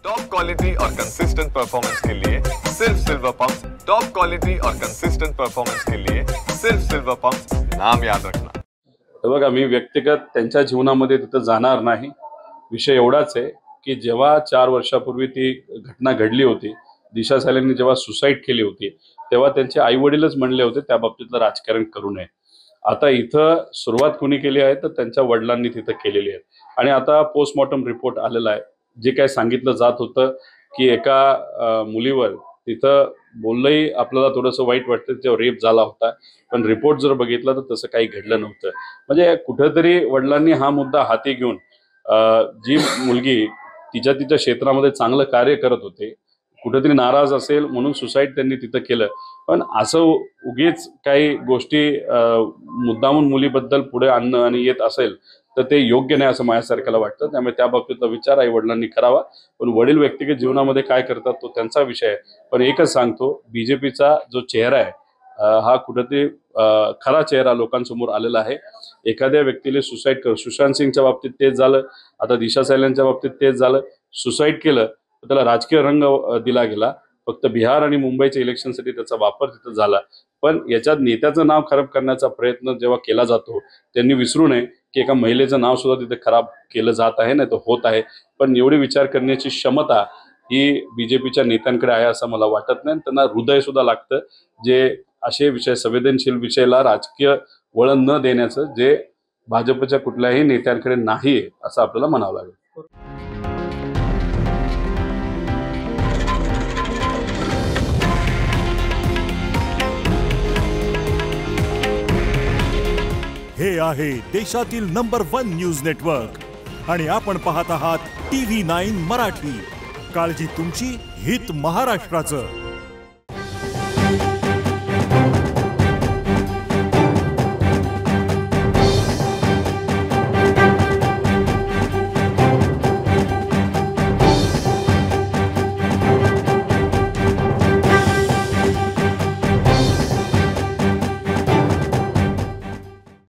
Top quality और consistent performance के लिए सिर्फ सिल्वर पंप्स। टॉप क्वालिटी और कंसिस्टेंट परफॉर्मेंस के लिए सिर्फ सिल्वर पंप्स, नाम याद रखना। बघा, मी व्यक्तिगत त्यांच्या जीवनामध्ये तिथं जाणार नाही। विषय एवढाच आहे की जेव्हा 4 वर्षापूर्वी ती घटना घडली होती, दिशा सालेंनी जेव्हा सुसाईड केली होती, तेव्हा त्यांचे आई वडीलच म्हणले होते त्या बाबतीतलं राजकारण करू नये। आता इथं सुरुवात कोणी केली आहे तर त्यांच्या वडिलांनी तिथं केलेली आहे। आणि आता पोस्टमॉर्टम रिपोर्ट आलेला आहे। जे काय सांगितलं जात होतं की एका मुलीवर तिथं बोललंही आपल्याला थोडंसं वाईट वाटतं, जेव्हा रेप झाला होता, पण रिपोर्ट जर बघितला तर तसं काही घडलं नव्हतं। म्हणजे कुठेतरी वडिलांनी हा मुद्दा हाती घेऊन जी मुलगी तिच्या क्षेत्रामध्ये चांगलं कार्य करत होते, कुठेतरी नाराज असेल म्हणून सुसाईड त्यांनी तिथं केलं। पण असं उगीच काही गोष्टी मुद्दामून मुलीबद्दल पुढे आणणं आणि येत असेल तर ते योग्य नाही असं माझ्यासारख्याला वाटतं। त्यामुळे त्या बाबतीतला विचार आई वडिलांनी करावा। पण वडील व्यक्तिगत जीवनामध्ये काय करतात तो त्यांचा विषय आहे। पण एकच सांगतो, बीजेपीचा जो चेहरा आहे हा कुठेतरी खरा चेहरा लोकांसमोर आलेला आहे। एखाद्या व्यक्तीला सुसाईड कर, सुशांत सिंगच्या बाबतीत तेच झालं, आता दिशा सालेंच्या बाबतीत तेच झालं। सुसाईड केलं तर त्याला राजकीय रंग दिला गेला, फक्त बिहार आणि मुंबईच्या इलेक्शनसाठी त्याचा वापर तिथं झाला। पण याच्यात नेत्याचं नाव खराब करण्याचा प्रयत्न जेव्हा केला जातो, त्यांनी विसरू नये की एका महिलेचं नाव सुद्धा तिथे खराब केलं जात आहे, नाही तर होत आहे। पण एवढी विचार करण्याची क्षमता ही बीजेपीच्या नेत्यांकडे आहे असं मला वाटत नाही। त्यांना हृदय सुद्धा लागतं, जे असे विषय, संवेदनशील विषयाला राजकीय वळण न देण्याचं, जे भाजपच्या कुठल्याही नेत्यांकडे नाही असं आपल्याला म्हणावं लागेल। हे आहे देशातील नंबर 1 न्यूज नेटवर्क आणि आपण पाहत आहात TV9 मराठी। काळजी तुमची, हित महाराष्ट्राचं।